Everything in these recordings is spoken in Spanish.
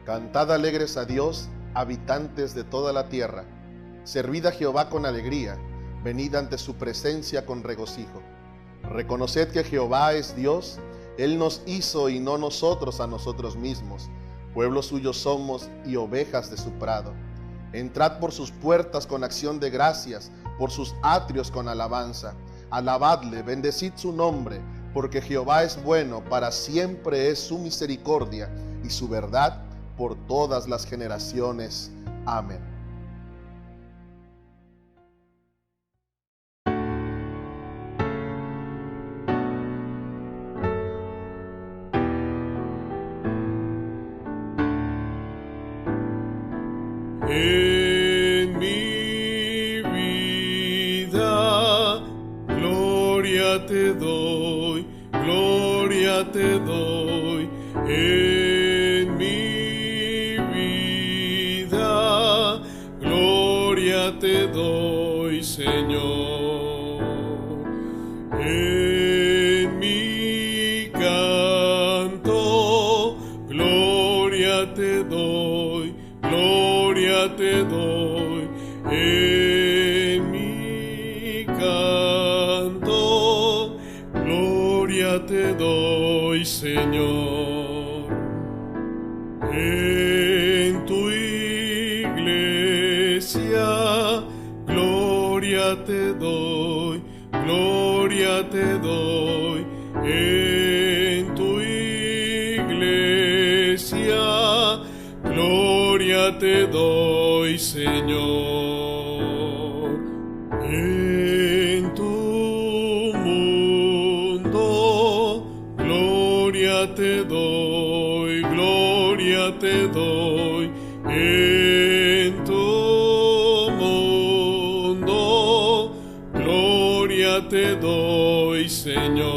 Cantad alegres a Dios, habitantes de toda la tierra. Servid a Jehová con alegría, venid ante su presencia con regocijo. Reconoced que Jehová es Dios, Él nos hizo y no nosotros a nosotros mismos. Pueblo suyo somos y ovejas de su prado. Entrad por sus puertas con acción de gracias, por sus atrios con alabanza. Alabadle, bendecid su nombre, porque Jehová es bueno, para siempre es su misericordia y su verdad por todas las generaciones. Amén. En mi vida, gloria te doy, gloria te doy. En mi vida, gloria te doy, Señor. En mi canto, gloria te doy, gloria te doy. En mi canto, gloria te doy, Señor. En tu iglesia, gloria te doy, gloria te doy. En tu iglesia, gloria te doy, Señor. En tu mundo, gloria te doy, gloria te doy. En tu mundo, gloria te doy, Señor.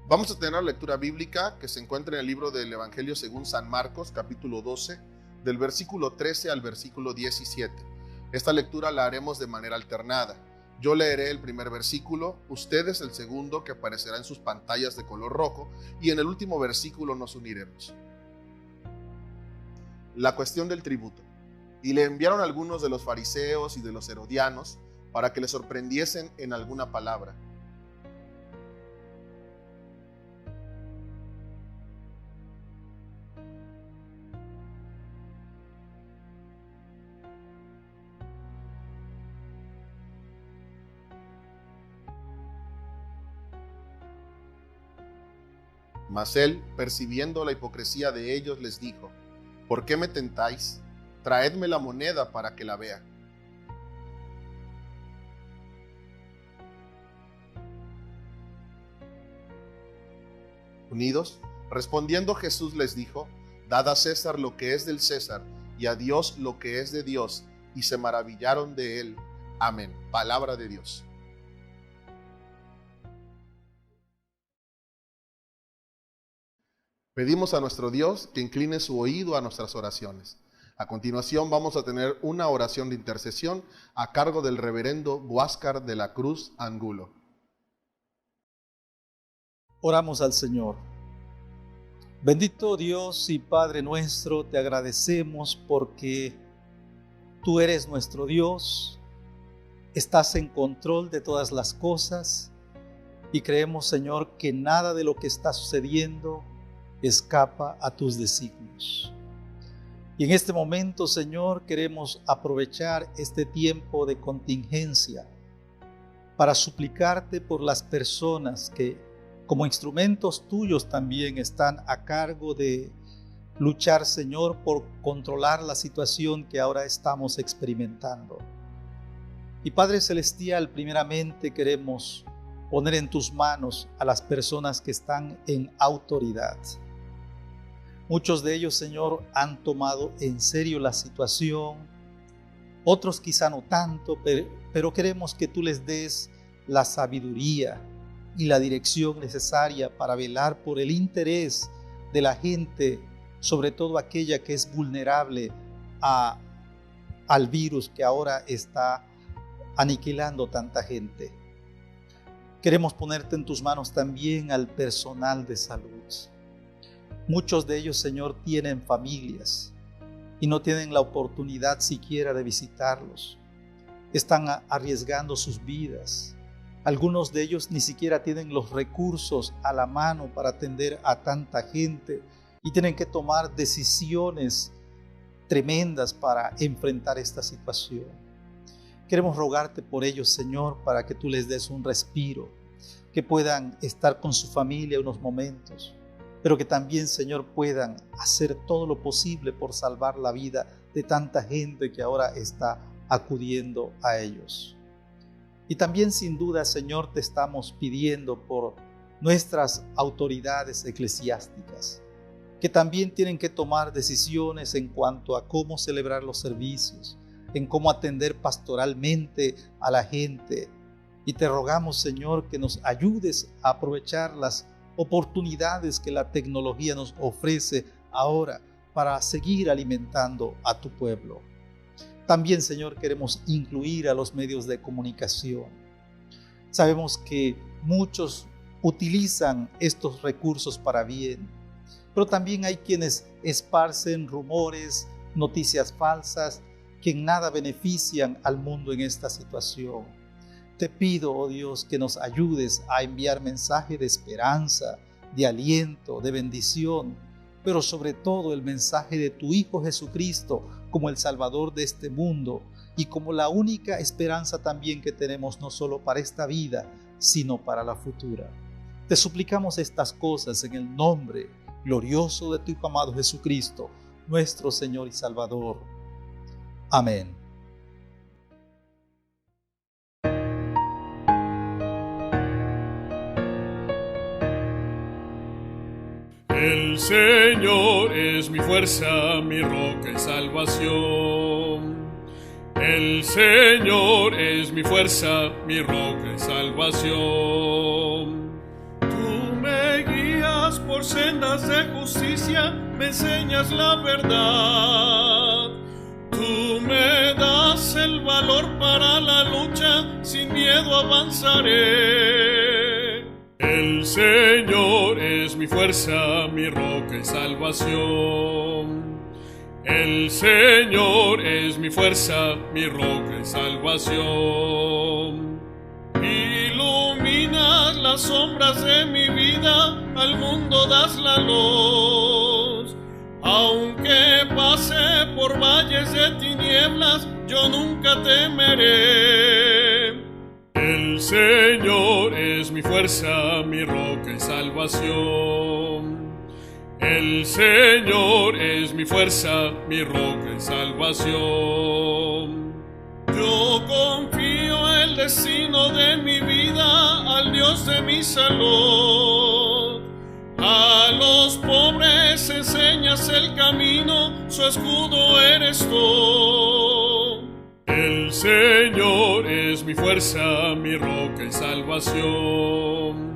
Vamos a tener la lectura bíblica que se encuentra en el libro del Evangelio según San Marcos, capítulo 12, del versículo 13 al versículo 17. Esta lectura la haremos de manera alternada. Yo leeré el primer versículo, ustedes el segundo, que aparecerá en sus pantallas de color rojo, y en el último versículo nos uniremos. La cuestión del tributo. Y le enviaron algunos de los fariseos y de los herodianos para que le sorprendiesen en alguna palabra. Mas él, percibiendo la hipocresía de ellos, les dijo: ¿Por qué me tentáis? Traedme la moneda para que la vea. Unidos, respondiendo Jesús les dijo: Dad a César lo que es del César, y a Dios lo que es de Dios. Y se maravillaron de él. Amén. Palabra de Dios. Pedimos a nuestro Dios que incline su oído a nuestras oraciones. A continuación vamos a tener una oración de intercesión a cargo del reverendo Huáscar de la Cruz Angulo. Oramos al Señor. Bendito Dios y Padre nuestro, te agradecemos porque tú eres nuestro Dios, estás en control de todas las cosas y creemos, Señor, que nada de lo que está sucediendo escapa a tus designios. Y en este momento, Señor, queremos aprovechar este tiempo de contingencia para suplicarte por las personas que, como instrumentos tuyos, también están a cargo de luchar, Señor, por controlar la situación que ahora estamos experimentando. Y Padre Celestial, primeramente queremos poner en tus manos a las personas que están en autoridad. Muchos de ellos, Señor, han tomado en serio la situación, otros quizá no tanto, pero queremos que tú les des la sabiduría y la dirección necesaria para velar por el interés de la gente, sobre todo aquella que es vulnerable al virus que ahora está aniquilando tanta gente. Queremos ponerte en tus manos también al personal de salud. Muchos de ellos, Señor, tienen familias y no tienen la oportunidad siquiera de visitarlos. Están arriesgando sus vidas. Algunos de ellos ni siquiera tienen los recursos a la mano para atender a tanta gente y tienen que tomar decisiones tremendas para enfrentar esta situación. Queremos rogarte por ellos, Señor, para que tú les des un respiro, que puedan estar con su familia unos momentos, pero que también, Señor, puedan hacer todo lo posible por salvar la vida de tanta gente que ahora está acudiendo a ellos. Y también, sin duda, Señor, te estamos pidiendo por nuestras autoridades eclesiásticas, que también tienen que tomar decisiones en cuanto a cómo celebrar los servicios, en cómo atender pastoralmente a la gente. Y te rogamos, Señor, que nos ayudes a aprovechar las oportunidades que la tecnología nos ofrece ahora para seguir alimentando a tu pueblo. También, Señor, queremos incluir a los medios de comunicación. Sabemos que muchos utilizan estos recursos para bien, pero también hay quienes esparcen rumores, noticias falsas, que en nada benefician al mundo en esta situación. Te pido, oh Dios, que nos ayudes a enviar mensaje de esperanza, de aliento, de bendición, pero sobre todo el mensaje de tu Hijo Jesucristo como el Salvador de este mundo y como la única esperanza también que tenemos no solo para esta vida, sino para la futura. Te suplicamos estas cosas en el nombre glorioso de tu Hijo amado Jesucristo, nuestro Señor y Salvador. Amén. El Señor es mi fuerza, mi roca y salvación. El Señor es mi fuerza, mi roca y salvación. Tú me guías por sendas de justicia, me enseñas la verdad. Tú me das el valor para la lucha, sin miedo avanzaré. El Señor es mi fuerza, mi roca y salvación. El Señor es mi fuerza, mi roca y salvación. Iluminas las sombras de mi vida, al mundo das la luz. Aunque pase por valles de tinieblas, yo nunca temeré. El Señor es mi fuerza, mi roca y salvación. El Señor es mi fuerza, mi roca y salvación. Yo confío el destino de mi vida al Dios de mi salud. A los pobres enseñas el camino, su escudo eres tú. El Señor es mi fuerza, mi roca y salvación.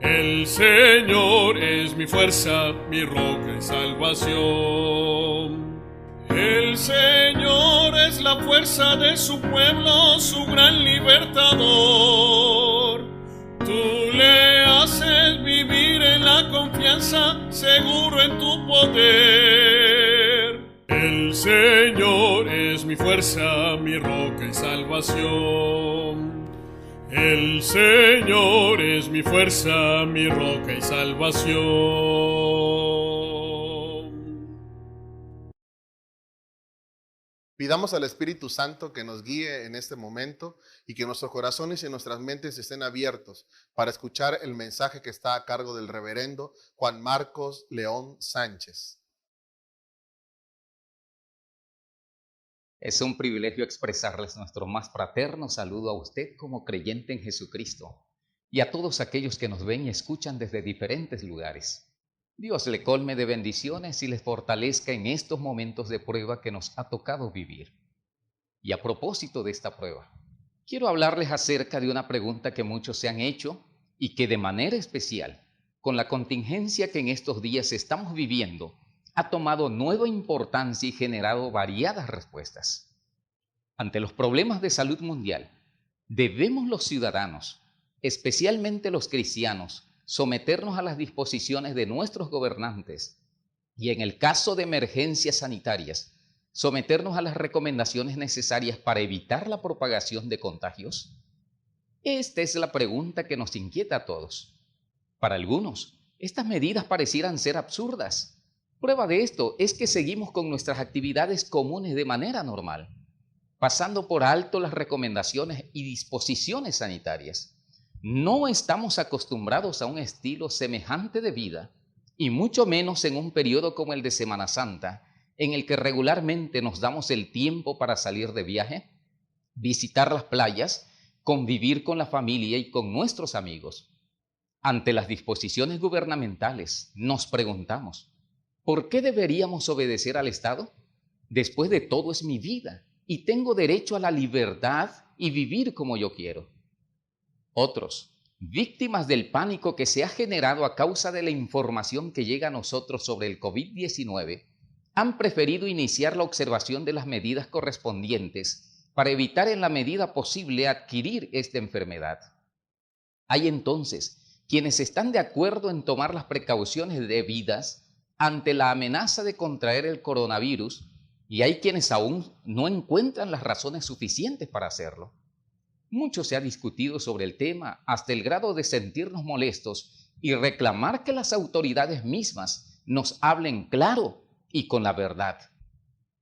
El Señor es mi fuerza, mi roca y salvación. El Señor es la fuerza de su pueblo, su gran libertador. Tú le haces vivir en la confianza, seguro en tu poder. El Señor es mi fuerza, mi roca y salvación. El Señor es mi fuerza, mi roca y salvación. Pidamos al Espíritu Santo que nos guíe en este momento y que nuestros corazones y nuestras mentes estén abiertos para escuchar el mensaje que está a cargo del reverendo Juan Marcos León Sánchez. Es un privilegio expresarles nuestro más fraterno saludo a usted como creyente en Jesucristo y a todos aquellos que nos ven y escuchan desde diferentes lugares. Dios le colme de bendiciones y les fortalezca en estos momentos de prueba que nos ha tocado vivir. Y a propósito de esta prueba, quiero hablarles acerca de una pregunta que muchos se han hecho y que de manera especial, con la contingencia que en estos días estamos viviendo, ha tomado nueva importancia y generado variadas respuestas. Ante los problemas de salud mundial, ¿debemos los ciudadanos especialmente los cristianos, someternos a las disposiciones de nuestros gobernantes y, en el caso de emergencias sanitarias, someternos a las recomendaciones necesarias para evitar la propagación de contagios? Esta es la pregunta que nos inquieta a todos. Para algunos, estas medidas parecieran ser absurdas. Prueba de esto es que seguimos con nuestras actividades comunes de manera normal, pasando por alto las recomendaciones y disposiciones sanitarias. No estamos acostumbrados a un estilo semejante de vida, y mucho menos en un periodo como el de Semana Santa, en el que regularmente nos damos el tiempo para salir de viaje, visitar las playas, convivir con la familia y con nuestros amigos. Ante las disposiciones gubernamentales, nos preguntamos, ¿por qué deberíamos obedecer al Estado? Después de todo, es mi vida y tengo derecho a la libertad y vivir como yo quiero. Otros, víctimas del pánico que se ha generado a causa de la información que llega a nosotros sobre el COVID-19, han preferido iniciar la observación de las medidas correspondientes para evitar en la medida posible adquirir esta enfermedad. Hay entonces quienes están de acuerdo en tomar las precauciones debidas ante la amenaza de contraer el coronavirus, y hay quienes aún no encuentran las razones suficientes para hacerlo. Mucho se ha discutido sobre el tema hasta el grado de sentirnos molestos y reclamar que las autoridades mismas nos hablen claro y con la verdad.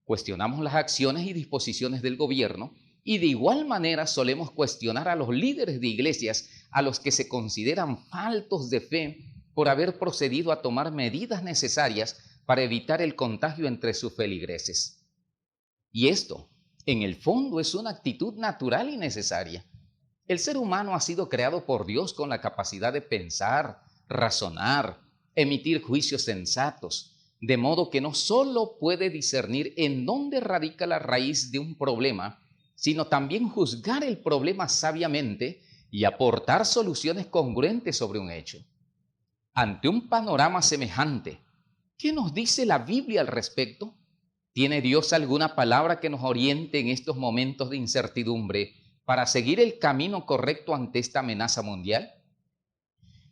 Cuestionamos las acciones y disposiciones del gobierno y de igual manera solemos cuestionar a los líderes de iglesias a los que se consideran faltos de fe por haber procedido a tomar medidas necesarias para evitar el contagio entre sus feligreses. Y esto, en el fondo, es una actitud natural y necesaria. El ser humano ha sido creado por Dios con la capacidad de pensar, razonar, emitir juicios sensatos, de modo que no solo puede discernir en dónde radica la raíz de un problema, sino también juzgar el problema sabiamente y aportar soluciones congruentes sobre un hecho. Ante un panorama semejante, ¿qué nos dice la Biblia al respecto? ¿Tiene Dios alguna palabra que nos oriente en estos momentos de incertidumbre para seguir el camino correcto ante esta amenaza mundial?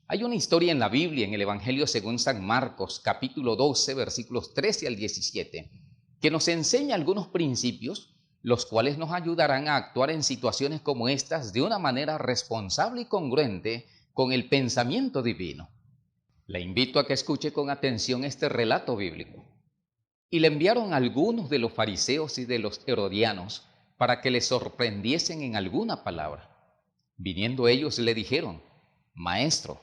Hay una historia en la Biblia, en el Evangelio según San Marcos, capítulo 12, versículos 13 al 17, que nos enseña algunos principios, los cuales nos ayudarán a actuar en situaciones como estas de una manera responsable y congruente con el pensamiento divino. Le invito a que escuche con atención este relato bíblico. Y le enviaron algunos de los fariseos y de los herodianos para que le sorprendiesen en alguna palabra. Viniendo ellos le dijeron: Maestro,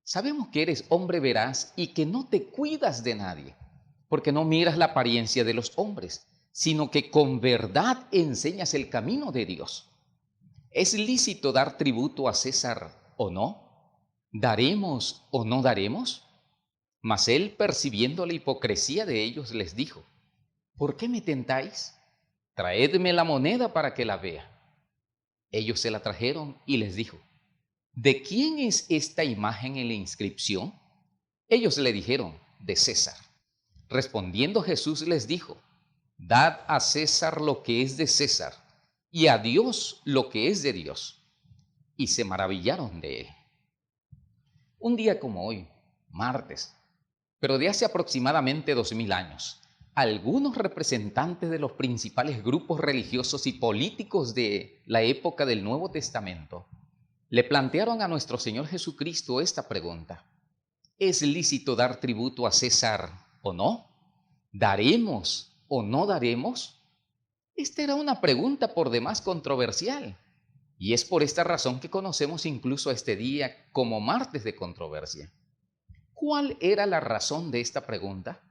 sabemos que eres hombre veraz y que no te cuidas de nadie, porque no miras la apariencia de los hombres, sino que con verdad enseñas el camino de Dios. ¿Es lícito dar tributo a César o no? ¿Daremos o no daremos? Mas él, percibiendo la hipocresía de ellos, les dijo: ¿Por qué me tentáis? Traedme la moneda para que la vea. Ellos se la trajeron y les dijo: ¿De quién es esta imagen en la inscripción? Ellos le dijeron: de César. Respondiendo Jesús les dijo: Dad a César lo que es de César, y a Dios lo que es de Dios. Y se maravillaron de él. Un día como hoy, martes, pero de hace aproximadamente 2000 años, algunos representantes de los principales grupos religiosos y políticos de la época del Nuevo Testamento le plantearon a nuestro Señor Jesucristo esta pregunta: ¿es lícito dar tributo a César o no? ¿Daremos o no daremos? Esta era una pregunta por demás controversial, y es por esta razón que conocemos incluso a este día como martes de controversia. ¿Cuál era la razón de esta pregunta?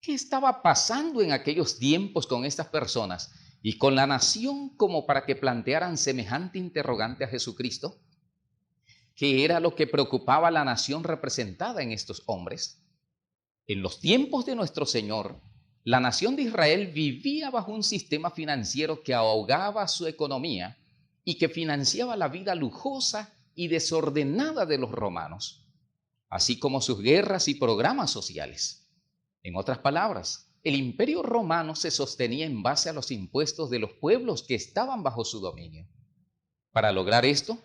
¿Qué estaba pasando en aquellos tiempos con estas personas y con la nación como para que plantearan semejante interrogante a Jesucristo? ¿Qué era lo que preocupaba a la nación representada en estos hombres? En los tiempos de nuestro Señor, la nación de Israel vivía bajo un sistema financiero que ahogaba su economía y que financiaba la vida lujosa y desordenada de los romanos, así como sus guerras y programas sociales. En otras palabras, el imperio romano se sostenía en base a los impuestos de los pueblos que estaban bajo su dominio. Para lograr esto,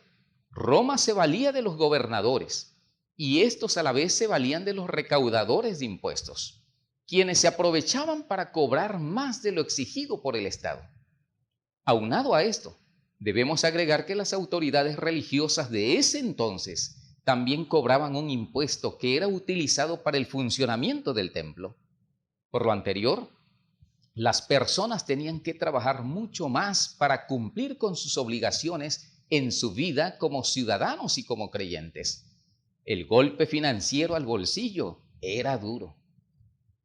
Roma se valía de los gobernadores y estos a la vez se valían de los recaudadores de impuestos, quienes se aprovechaban para cobrar más de lo exigido por el Estado. Aunado a esto, debemos agregar que las autoridades religiosas de ese entonces también cobraban un impuesto que era utilizado para el funcionamiento del templo. Por lo anterior, las personas tenían que trabajar mucho más para cumplir con sus obligaciones en su vida como ciudadanos y como creyentes. El golpe financiero al bolsillo era duro.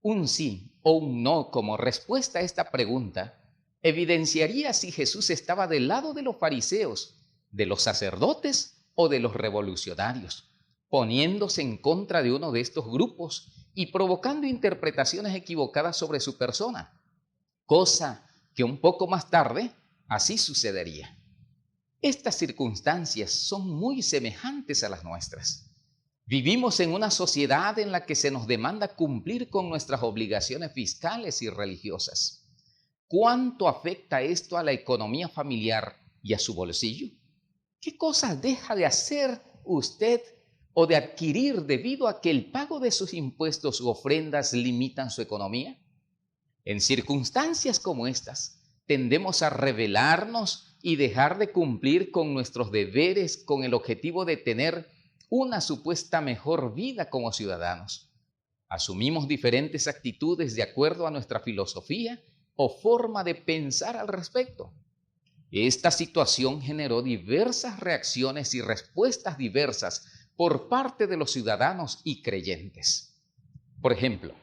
Un sí o un no como respuesta a esta pregunta evidenciaría si Jesús estaba del lado de los fariseos, de los sacerdotes o de los revolucionarios, poniéndose en contra de uno de estos grupos y provocando interpretaciones equivocadas sobre su persona, cosa que un poco más tarde así sucedería. Estas circunstancias son muy semejantes a las nuestras. Vivimos en una sociedad en la que se nos demanda cumplir con nuestras obligaciones fiscales y religiosas. ¿Cuánto afecta esto a la economía familiar y a su bolsillo? ¿Qué cosas deja de hacer usted o de adquirir debido a que el pago de sus impuestos u ofrendas limitan su economía? En circunstancias como estas, tendemos a rebelarnos y dejar de cumplir con nuestros deberes con el objetivo de tener una supuesta mejor vida como ciudadanos. Asumimos diferentes actitudes de acuerdo a nuestra filosofía o forma de pensar al respecto. Esta situación generó diversas reacciones y respuestas diversas por parte de los ciudadanos y creyentes. Por ejemplo,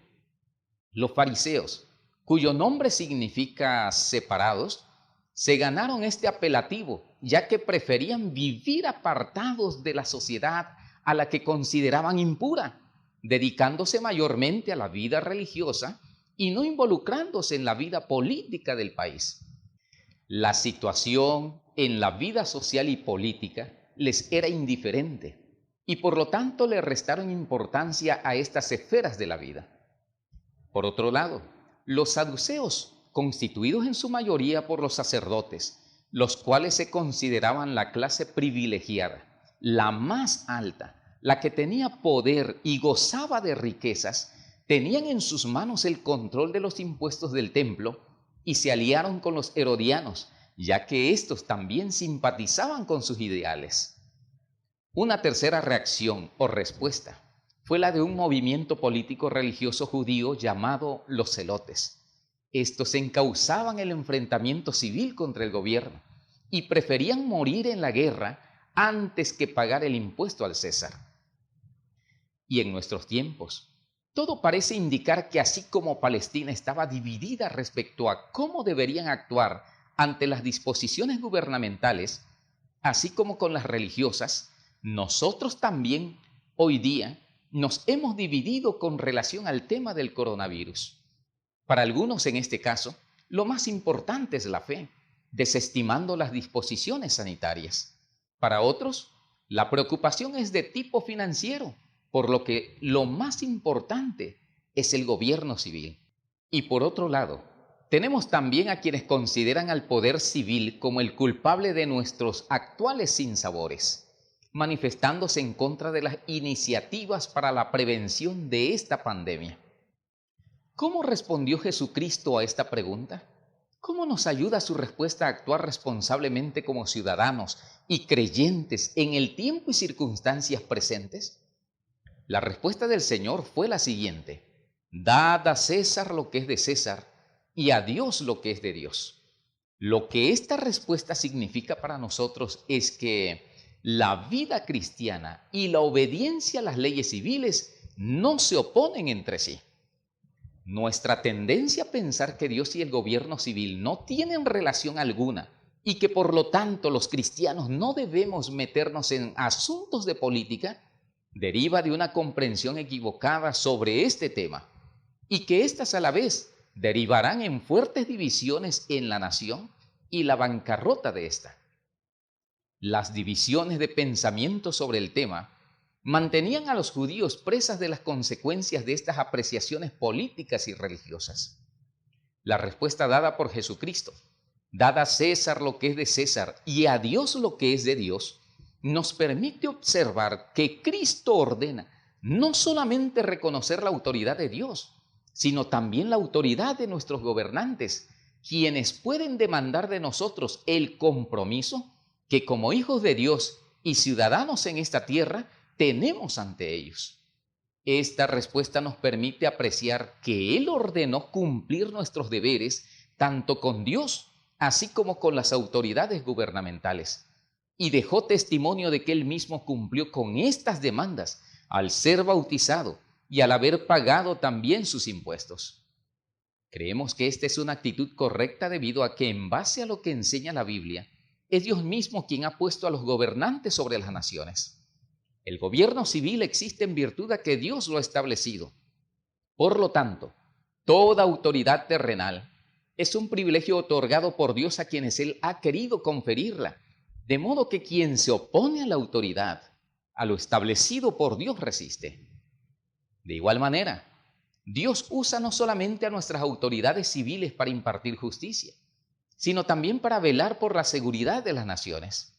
los fariseos, cuyo nombre significa separados, se ganaron este apelativo, ya que preferían vivir apartados de la sociedad a la que consideraban impura, dedicándose mayormente a la vida religiosa y no involucrándose en la vida política del país. La situación en la vida social y política les era indiferente y por lo tanto le restaron importancia a estas esferas de la vida. Por otro lado, los saduceos, constituidos en su mayoría por los sacerdotes, los cuales se consideraban la clase privilegiada, la más alta, la que tenía poder y gozaba de riquezas, tenían en sus manos el control de los impuestos del templo y se aliaron con los herodianos, ya que estos también simpatizaban con sus ideales. Una tercera reacción o respuesta fue la de un movimiento político religioso judío llamado los celotes. Estos encauzaban el enfrentamiento civil contra el gobierno y preferían morir en la guerra antes que pagar el impuesto al César. Y en nuestros tiempos, todo parece indicar que así como Palestina estaba dividida respecto a cómo deberían actuar ante las disposiciones gubernamentales, así como con las religiosas, nosotros también hoy día nos hemos dividido con relación al tema del coronavirus. Para algunos en este caso, lo más importante es la fe, desestimando las disposiciones sanitarias. Para otros, la preocupación es de tipo financiero, por lo que lo más importante es el gobierno civil. Y por otro lado, tenemos también a quienes consideran al poder civil como el culpable de nuestros actuales sinsabores, manifestándose en contra de las iniciativas para la prevención de esta pandemia. ¿Cómo respondió Jesucristo a esta pregunta? ¿Cómo nos ayuda su respuesta a actuar responsablemente como ciudadanos y creyentes en el tiempo y circunstancias presentes? La respuesta del Señor fue la siguiente: dad a César lo que es de César y a Dios lo que es de Dios. Lo que esta respuesta significa para nosotros es que la vida cristiana y la obediencia a las leyes civiles no se oponen entre sí. Nuestra tendencia a pensar que Dios y el gobierno civil no tienen relación alguna y que por lo tanto los cristianos no debemos meternos en asuntos de política deriva de una comprensión equivocada sobre este tema y que éstas a la vez derivarán en fuertes divisiones en la nación y la bancarrota de esta. Las divisiones de pensamiento sobre el tema mantenían a los judíos presas de las consecuencias de estas apreciaciones políticas y religiosas. La respuesta dada por Jesucristo, dad a César lo que es de César y a Dios lo que es de Dios, nos permite observar que Cristo ordena no solamente reconocer la autoridad de Dios, sino también la autoridad de nuestros gobernantes, quienes pueden demandar de nosotros el compromiso que como hijos de Dios y ciudadanos en esta tierra tenemos ante ellos. Esta respuesta nos permite apreciar que Él ordenó cumplir nuestros deberes tanto con Dios así como con las autoridades gubernamentales, y dejó testimonio de que Él mismo cumplió con estas demandas al ser bautizado y al haber pagado también sus impuestos. Creemos que esta es una actitud correcta debido a que, en base a lo que enseña la Biblia, es Dios mismo quien ha puesto a los gobernantes sobre las naciones. El gobierno civil existe en virtud de que Dios lo ha establecido. Por lo tanto, toda autoridad terrenal es un privilegio otorgado por Dios a quienes Él ha querido conferirla, de modo que quien se opone a la autoridad, a lo establecido por Dios, resiste. De igual manera, Dios usa no solamente a nuestras autoridades civiles para impartir justicia, sino también para velar por la seguridad de las naciones.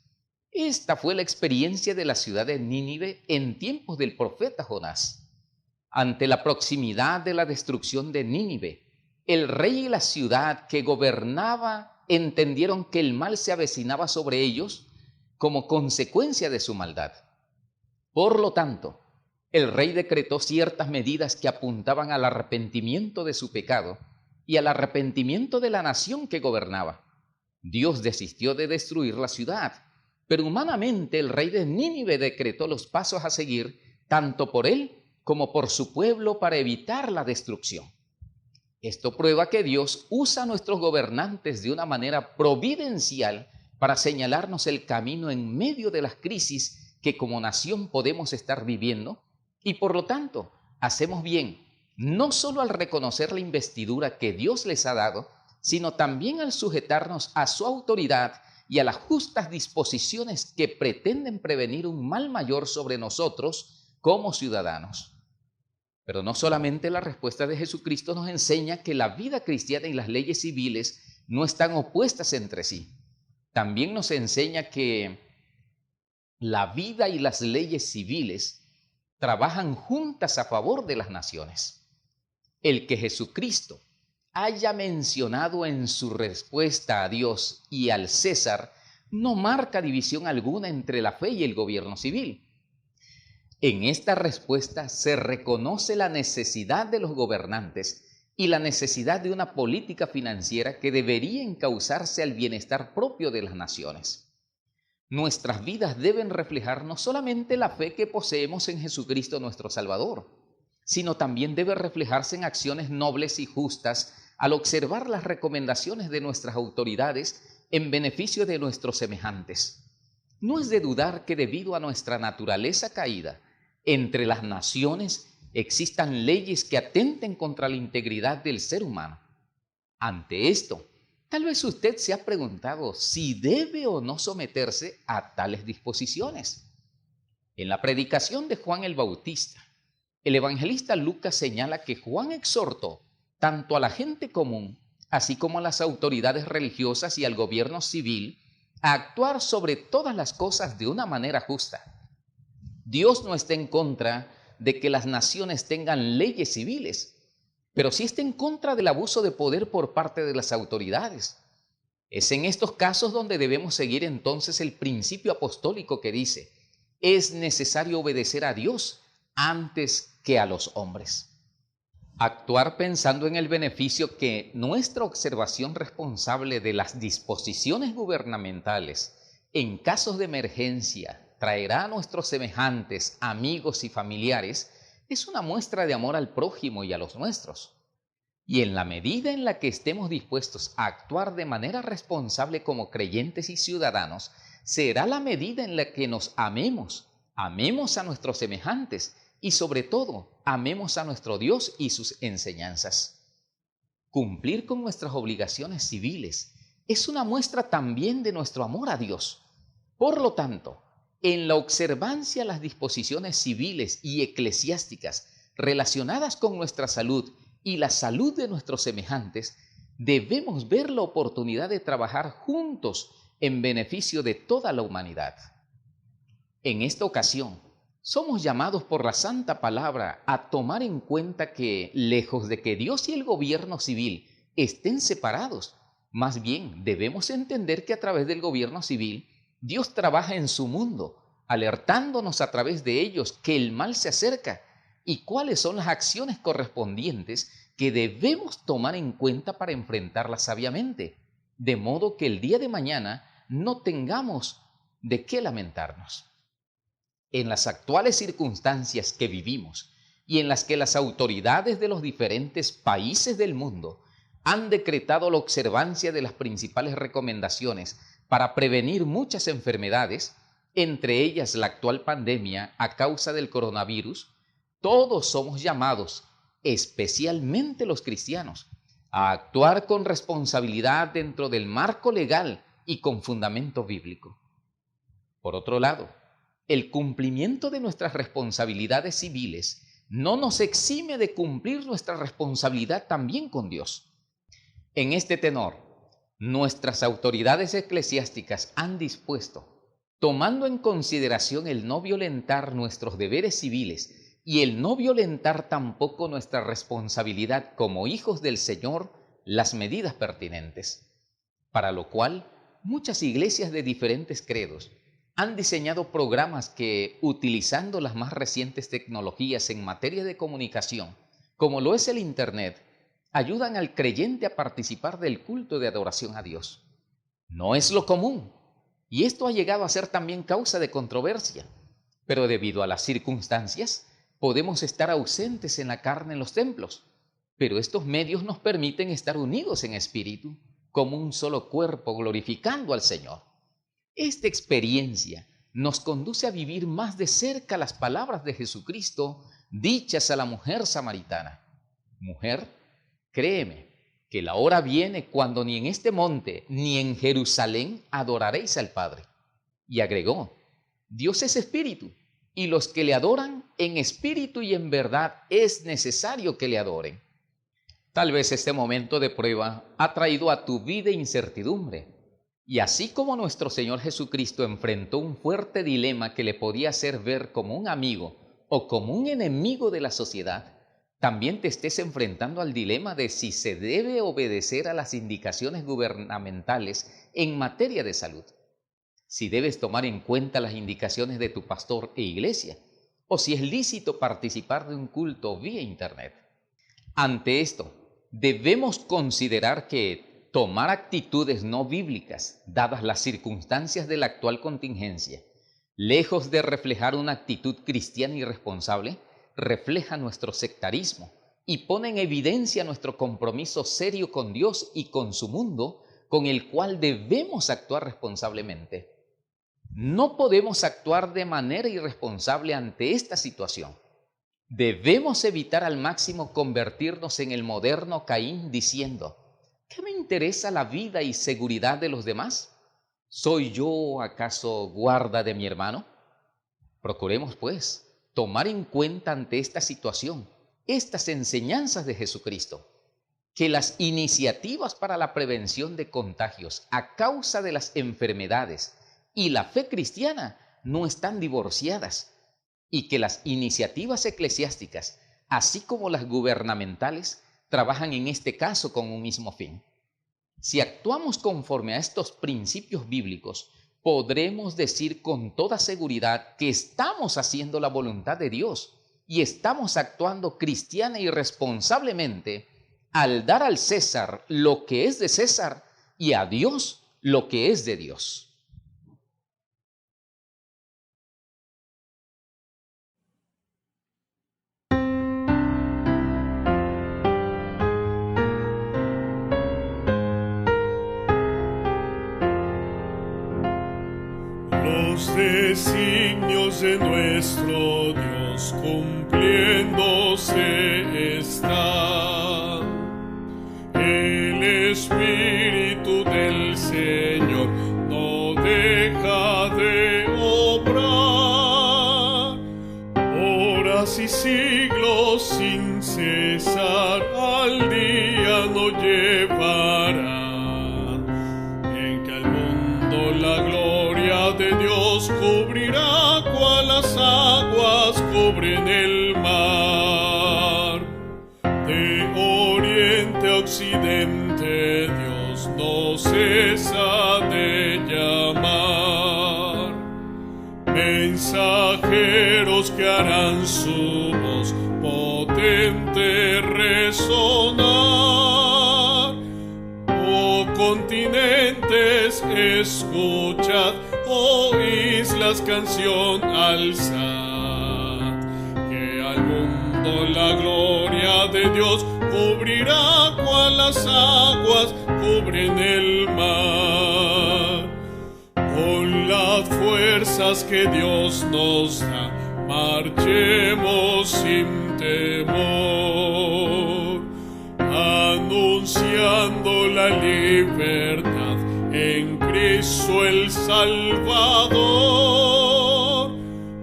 Esta fue la experiencia de la ciudad de Nínive en tiempos del profeta Jonás. Ante la proximidad de la destrucción de Nínive, el rey y la ciudad que gobernaba entendieron que el mal se avecinaba sobre ellos como consecuencia de su maldad. Por lo tanto, el rey decretó ciertas medidas que apuntaban al arrepentimiento de su pecado y al arrepentimiento de la nación que gobernaba. Dios desistió de destruir la ciudad, pero humanamente el rey de Nínive decretó los pasos a seguir tanto por él como por su pueblo para evitar la destrucción. Esto prueba que Dios usa a nuestros gobernantes de una manera providencial para señalarnos el camino en medio de las crisis que como nación podemos estar viviendo, y por lo tanto hacemos bien no solo al reconocer la investidura que Dios les ha dado, sino también al sujetarnos a su autoridad y a las justas disposiciones que pretenden prevenir un mal mayor sobre nosotros como ciudadanos. Pero no solamente la respuesta de Jesucristo nos enseña que la vida cristiana y las leyes civiles no están opuestas entre sí. También nos enseña que la vida y las leyes civiles trabajan juntas a favor de las naciones. El que Jesucristo haya mencionado en su respuesta a Dios y al César no marca división alguna entre la fe y el gobierno civil. En esta respuesta se reconoce la necesidad de los gobernantes y la necesidad de una política financiera que debería encauzarse al bienestar propio de las naciones. Nuestras vidas deben reflejar no solamente la fe que poseemos en Jesucristo nuestro Salvador, sino también debe reflejarse en acciones nobles y justas al observar las recomendaciones de nuestras autoridades en beneficio de nuestros semejantes. No es de dudar que debido a nuestra naturaleza caída, entre las naciones existan leyes que atenten contra la integridad del ser humano. Ante esto, tal vez usted se ha preguntado si debe o no someterse a tales disposiciones. En la predicación de Juan el Bautista, el evangelista Lucas señala que Juan exhortó tanto a la gente común, así como a las autoridades religiosas y al gobierno civil, a actuar sobre todas las cosas de una manera justa. Dios no está en contra de que las naciones tengan leyes civiles, pero sí está en contra del abuso de poder por parte de las autoridades. Es en estos casos donde debemos seguir entonces el principio apostólico que dice: es necesario obedecer a Dios antes que a los hombres. Actuar pensando en el beneficio que nuestra observación responsable de las disposiciones gubernamentales en casos de emergencia traerá a nuestros semejantes, amigos y familiares es una muestra de amor al prójimo y a los nuestros. Y en la medida en la que estemos dispuestos a actuar de manera responsable como creyentes y ciudadanos, será la medida en la que nos amemos a nuestros semejantes y sobre todo amemos a nuestro Dios y sus enseñanzas. Cumplir con nuestras obligaciones civiles es una muestra también de nuestro amor a Dios. Por lo tanto, en la observancia a las disposiciones civiles y eclesiásticas relacionadas con nuestra salud y la salud de nuestros semejantes, debemos ver la oportunidad de trabajar juntos en beneficio de toda la humanidad. En esta ocasión, somos llamados por la Santa Palabra a tomar en cuenta que, lejos de que Dios y el gobierno civil estén separados, más bien debemos entender que a través del gobierno civil, Dios trabaja en su mundo, alertándonos a través de ellos que el mal se acerca y cuáles son las acciones correspondientes que debemos tomar en cuenta para enfrentarlas sabiamente, de modo que el día de mañana no tengamos de qué lamentarnos. En las actuales circunstancias que vivimos y en las que las autoridades de los diferentes países del mundo han decretado la observancia de las principales recomendaciones para prevenir muchas enfermedades, entre ellas la actual pandemia a causa del coronavirus, todos somos llamados, especialmente los cristianos, a actuar con responsabilidad dentro del marco legal y con fundamento bíblico. Por otro lado, el cumplimiento de nuestras responsabilidades civiles no nos exime de cumplir nuestra responsabilidad también con Dios. En este tenor, nuestras autoridades eclesiásticas han dispuesto, tomando en consideración el no violentar nuestros deberes civiles y el no violentar tampoco nuestra responsabilidad como hijos del Señor, las medidas pertinentes, para lo cual muchas iglesias de diferentes credos han diseñado programas que, utilizando las más recientes tecnologías en materia de comunicación, como lo es el Internet, ayudan al creyente a participar del culto de adoración a Dios. No es lo común, y esto ha llegado a ser también causa de controversia, pero debido a las circunstancias, podemos estar ausentes en la carne en los templos, pero estos medios nos permiten estar unidos en espíritu, como un solo cuerpo, glorificando al Señor. Esta experiencia nos conduce a vivir más de cerca las palabras de Jesucristo dichas a la mujer samaritana. Mujer, créeme que la hora viene cuando ni en este monte ni en Jerusalén adoraréis al Padre. Y agregó, Dios es espíritu, y los que le adoran en espíritu y en verdad es necesario que le adoren. Tal vez este momento de prueba ha traído a tu vida incertidumbre. Y así como nuestro Señor Jesucristo enfrentó un fuerte dilema que le podía hacer ver como un amigo o como un enemigo de la sociedad, también te estés enfrentando al dilema de si se debe obedecer a las indicaciones gubernamentales en materia de salud, si debes tomar en cuenta las indicaciones de tu pastor e iglesia, o si es lícito participar de un culto vía Internet. Ante esto, debemos considerar que tomar actitudes no bíblicas, dadas las circunstancias de la actual contingencia, lejos de reflejar una actitud cristiana y responsable, refleja nuestro sectarismo y pone en evidencia nuestro compromiso serio con Dios y con su mundo, con el cual debemos actuar responsablemente. No podemos actuar de manera irresponsable ante esta situación. Debemos evitar al máximo convertirnos en el moderno Caín diciendo, ¿qué me interesa la vida y seguridad de los demás? ¿Soy yo acaso guarda de mi hermano? Procuremos, pues, tomar en cuenta ante esta situación estas enseñanzas de Jesucristo, que las iniciativas para la prevención de contagios a causa de las enfermedades y la fe cristiana no están divorciadas, y que las iniciativas eclesiásticas, así como las gubernamentales, trabajan en este caso con un mismo fin. Si actuamos conforme a estos principios bíblicos, podremos decir con toda seguridad que estamos haciendo la voluntad de Dios y estamos actuando cristiana y responsablemente al dar al César lo que es de César y a Dios lo que es de Dios. Los designios de nuestro Dios cumpliéndose está. El Espíritu del Señor no deja de obrar. Horas y siglos sin cesar al día no llevarán. En que al mundo la gloria de Dios cubrirá no cesa de llamar. Mensajeros que harán su voz potente resonar. Oh continentes, escuchad, oh islas, canción alzad, que al mundo la gloria de Dios cubrirá cual las aguas cubren el mar. Con las fuerzas que Dios nos da, marchemos sin temor, anunciando la libertad en Cristo el Salvador.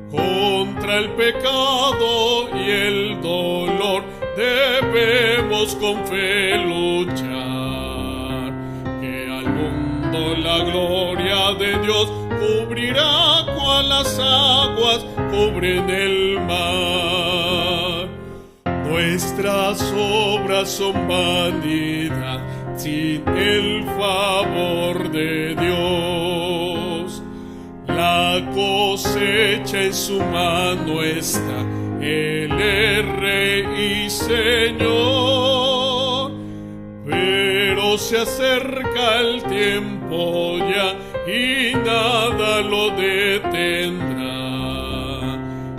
Contra el pecado y el dolor debemos con fe luchar, que al mundo la gloria de Dios cubrirá cual las aguas cubren el mar. Nuestras obras son vanidad sin el favor de Dios. La cosecha en su mano está, Él es Rey y Señor. Pero se acerca el tiempo ya y nada lo detendrá,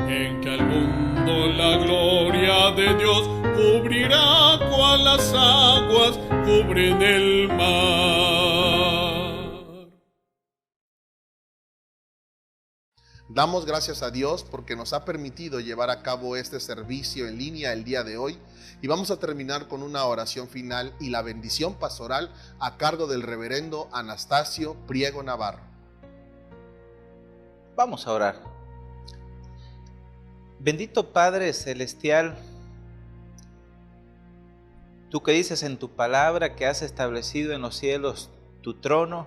en que al mundo la gloria de Dios cubrirá cual las aguas cubren el mar. Damos gracias a Dios porque nos ha permitido llevar a cabo este servicio en línea el día de hoy, y vamos a terminar con una oración final y la bendición pastoral a cargo del reverendo Anastasio Priego Navarro. Vamos a orar. Bendito Padre Celestial, tú que dices en tu palabra que has establecido en los cielos tu trono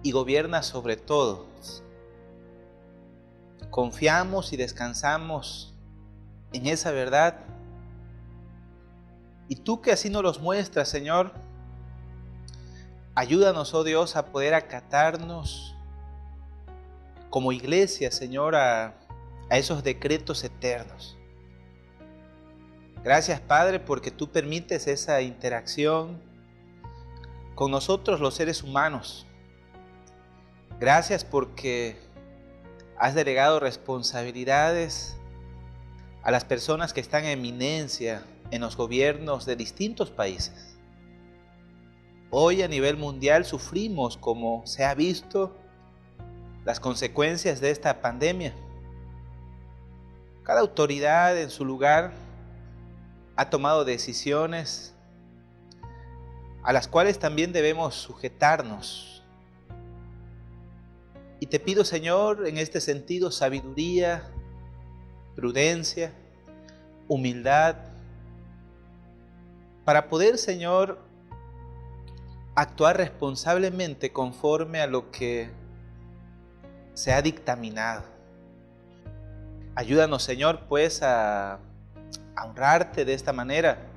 y gobiernas sobre todos, confiamos y descansamos en esa verdad. Y tú que así nos los muestras, Señor, ayúdanos, oh Dios, a poder acatarnos como iglesia, Señor, a esos decretos eternos. Gracias, Padre, porque tú permites esa interacción con nosotros los seres humanos. Gracias porque has delegado responsabilidades a las personas que están en eminencia en los gobiernos de distintos países. Hoy a nivel mundial sufrimos, como se ha visto, las consecuencias de esta pandemia. Cada autoridad en su lugar ha tomado decisiones a las cuales también debemos sujetarnos. Y te pido, Señor, en este sentido, sabiduría, prudencia, humildad, para poder, Señor, actuar responsablemente conforme a lo que se ha dictaminado. Ayúdanos, Señor, pues a honrarte de esta manera,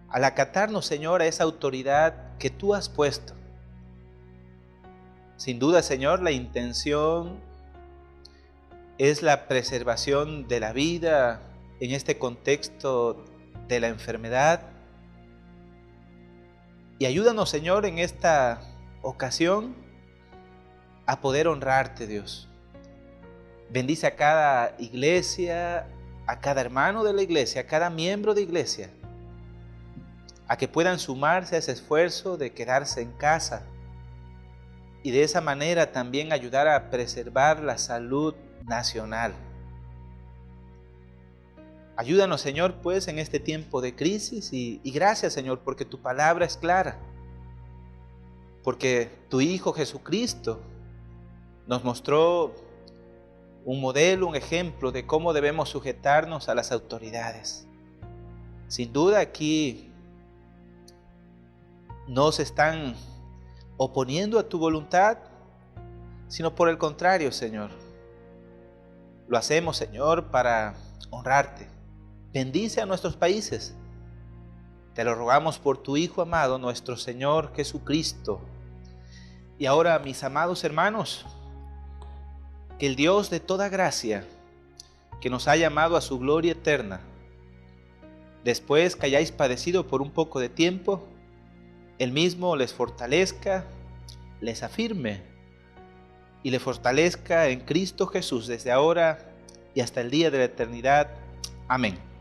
al acatarnos, Señor, a esa autoridad que tú has puesto. Sin duda, Señor, la intención es la preservación de la vida en este contexto de la enfermedad. Y ayúdanos, Señor, en esta ocasión a poder honrarte, Dios. Bendice a cada iglesia, a cada hermano de la iglesia, a cada miembro de iglesia, a que puedan sumarse a ese esfuerzo de quedarse en casa y de esa manera también ayudar a preservar la salud nacional. Ayúdanos, Señor, pues en este tiempo de crisis y gracias, Señor, porque tu palabra es clara, porque tu Hijo Jesucristo nos mostró un modelo, un ejemplo de cómo debemos sujetarnos a las autoridades. Sin duda aquí no se están oponiendo a tu voluntad, sino por el contrario, Señor. Lo hacemos, Señor, para honrarte. Bendice a nuestros países. Te lo rogamos por tu Hijo amado, nuestro Señor Jesucristo. Y ahora, mis amados hermanos, que el Dios de toda gracia, que nos ha llamado a su gloria eterna, después que hayáis padecido por un poco de tiempo, Él mismo les fortalezca, les afirme y les fortalezca en Cristo Jesús desde ahora y hasta el día de la eternidad. Amén.